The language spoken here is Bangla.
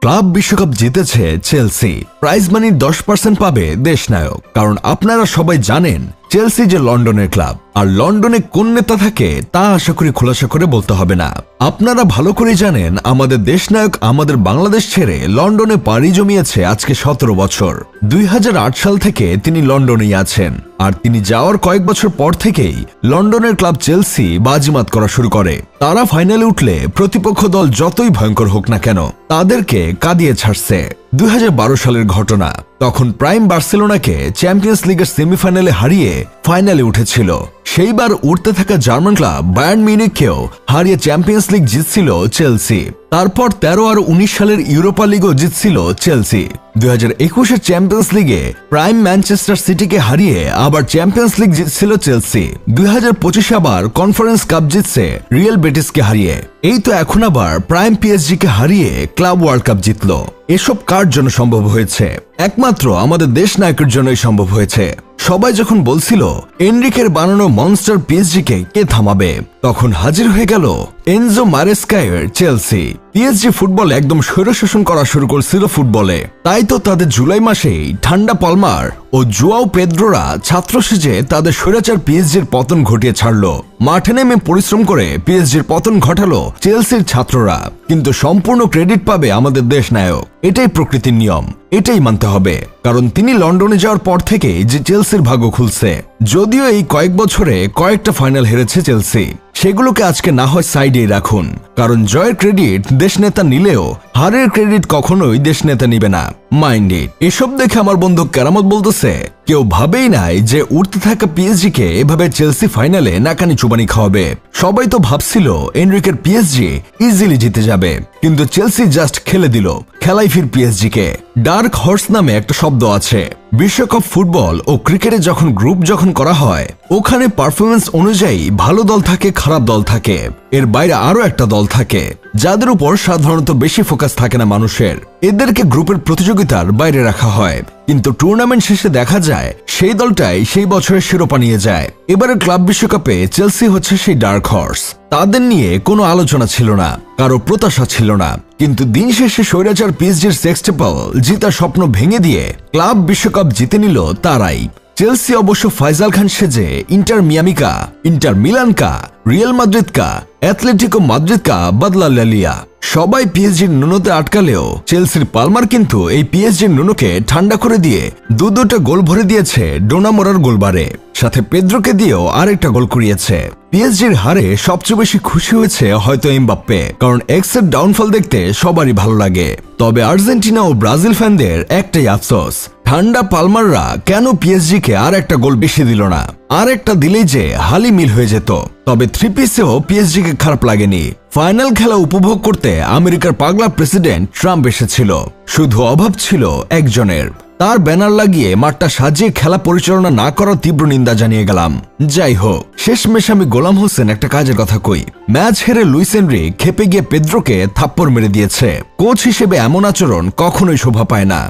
ক্লাব বিশ্বকাপ জিতেছে চেলসি। প্রাইজ মানির 10% পাবে দেশনায়ক। কারণ আপনারা সবাই জানেন চেলসি যে লন্ডনের ক্লাব, আর লন্ডনে কোন নেতা থাকে তা আশা করি খোলাসা করে বলতে হবে না। আপনারা ভালো করে জানেন আমাদের দেশনায়ক আমাদের বাংলাদেশ ছেড়ে লন্ডনে পাড়ি জমিয়েছে আজকে 17 বছর। 2008 সাল থেকে তিনি লন্ডনেই আছেন, আর তিনি যাওয়ার কয়েক বছর পর থেকেই লন্ডনের ক্লাব চেলসি বাজিমাত করা শুরু করে। তারা ফাইনালে উঠলে প্রতিপক্ষ দল যতই ভয়ঙ্কর হোক না কেন তাদেরকে কাঁদিয়ে ছাড়ছে। 2012 সালের ঘটনা, তখন প্রাইম বার্সেলোনাকে চ্যাম্পিয়ন্স লিগের সেমিফাইনালে হারিয়ে ফাইনালে উঠেছিল। সেইবার উঠতে থাকা জার্মান ক্লাব বায়ার্ন মিউনিখকেও হারিয়ে চ্যাম্পিয়ন্স লিগ জিতছিল চেলসি। তারপর 13 আর 19 সালের ইউরোপা লিগও জিতছিল চেলসি। 2021-এর চ্যাম্পিয়ন্স লিগে প্রাইম ম্যানচেস্টার সিটিকে হারিয়ে আবার চ্যাম্পিয়ন্স লিগ জিতছিল চেলসি। 2025 আবার কনফারেন্স কাপ জিতছে রিয়াল বেটিসকে হারিয়ে। এই তো এখন আবার প্রাইম পিএসজিকে হারিয়ে ক্লাব ওয়ার্ল্ড কাপ জিতল। এসব কার জন্য সম্ভব হয়েছে? একমাত্র আমাদের দেশ নায়কের জন্যই সম্ভব হয়েছে। সবাই যখন বলছিল এনরিকের বানানো মনস্টার পিএসজিকে কে থামাবে, তখন হাজির হয়ে গেল এনজো মারেস্কায়ের চেলসি। পিএসজি ফুটবল একদম স্বৈরশাসন করা শুরু করছিল ফুটবলে। তাই তো তাদের জুলাই মাসেই ঠান্ডা পালমার ও জুয়াও পেদ্রোরা ছাত্র সেজে তাদের স্বৈরাচার পিএসজির পতন ঘটিয়ে ছাড়লো। মাঠে নেমে পরিশ্রম করে পিএসজির পতন ঘটালো চেলসির ছাত্ররা। কিন্তু সম্পূর্ণ ক্রেডিট পাবে আমাদের দেশ নায়ক। এটাই প্রকৃতির নিয়ম, এটাই মানতে হবে। কারণ তিনি লন্ডনে যাওয়ার পর থেকে যে চেলসির ভাগ্য খুলছে। যদিও এই কয়েক বছরে কয়েকটা ফাইনাল হেরেছে চেলসি, সেগুলোকে আজকে না হয় সাইডেই রাখুন। কারণ জয়ের ক্রেডিট দেশ নেতা নিলেও হারের ক্রেডিট কখনোই দেশ নেতা নিবে না। Mind it. এসব দেখে আমার বন্ধু কেরামত বলতেছে কেউ ভাবেই নাই যে উঠতে থাকা পিএসজি কে এভাবে চেলসি ফাইনালে নাকানি চুবানি খাওয়াবে। সবাই তো ভাবছিল এনরিকের পিএসজি ইজিলি জিতে যাবে, কিন্তু চেলসি জাস্ট খেলে দিল খেলাই ফির পিএসজি কে। ডার্ক হর্স নামে একটা শব্দ আছে। বিশ্বকাপ ফুটবল ও ক্রিকেটে যখন গ্রুপ করা হয়, ওখানে পারফরমেন্স অনুযায়ী ভালো দল থাকে, খারাপ দল থাকে, এর বাইরে আরো একটা দল থাকে যাদের উপর সাধারণত বেশি ফোকাস থাকে না মানুষের। এদেরকে গ্রুপের প্রতিযোগিতার বাইরে রাখা হয়, কিন্তু টুর্নামেন্ট শেষে দেখা যায় সেই দলটাই সেই বছরের শিরোপা নিয়ে যায়। এবারের ক্লাব বিশ্বকাপে চেলসি হচ্ছে সেই ডার্ক হর্স। তাদের নিয়ে কোনো আলোচনা ছিল না, কারো প্রত্যাশা ছিল না, কিন্তু দিন শেষে স্বৈরাচার পিএসজির সেক্সটেপল জিতার স্বপ্ন ভেঙে দিয়ে ক্লাব বিশ্বকাপ জিতে নিল তারাই। চেলসি অবশ্য ফাইজাল খান সেজে ইন্টার মিয়ামি কা, ইন্টার মিলান কা, রিয়াল মাদ্রিদ কা, অ্যাথলেটিকো মাদ্রিদ কা বদলা লিয়া। সবাই পিএসজির নুনোতে আটকালেও চেলসির পালমার কিন্তু এই পিএসজির নুনোকে ঠান্ডা করে দিয়ে দুটা গোল ভরে দিয়েছে ডোনামোরার গোলবারে। সাথে পেদ্রোকে দিয়েও আরেকটা গোল করিয়েছে। পিএসজির হারে সবচেয়ে বেশি খুশি হয়েছে হয়তো এমবাপ্পে, কারণ এক্সের ডাউনফল দেখতে সবারই ভালো লাগে। তবে আর্জেন্টিনা ও ব্রাজিল ফ্যানদের একটাই আফসোস, ঠান্ডা পালমাররা কেন পিএসজি কে আর একটা গোল বেশি দিল না। আর একটা দিলেই যে হালি মিল হয়ে যেত। তবে 3 পিসেও পিএসজি কে খারাপ লাগেনি। ফাইনাল খেলা উপভোগ করতে আমেরিকার পাগলা প্রেসিডেন্ট ট্রাম্প এসেছিল। শুধু অভাব ছিল একজনের, তার ব্যানার লাগিয়ে মাঠটা সাজিয়ে খেলা পরিচালনা না করার তীব্র নিন্দা জানিয়ে গেলাম। যাই হোক, শেষমেশ আমি গোলাম হোসেন একটা কাজের কথা কই। ম্যাচ হেরে লুইস এনরিক খেপে গিয়ে পেদ্রোকে থাপ্পড় মেরে দিয়েছে। কোচ হিসেবে এমন আচরণ কখনোই শোভা পায় না।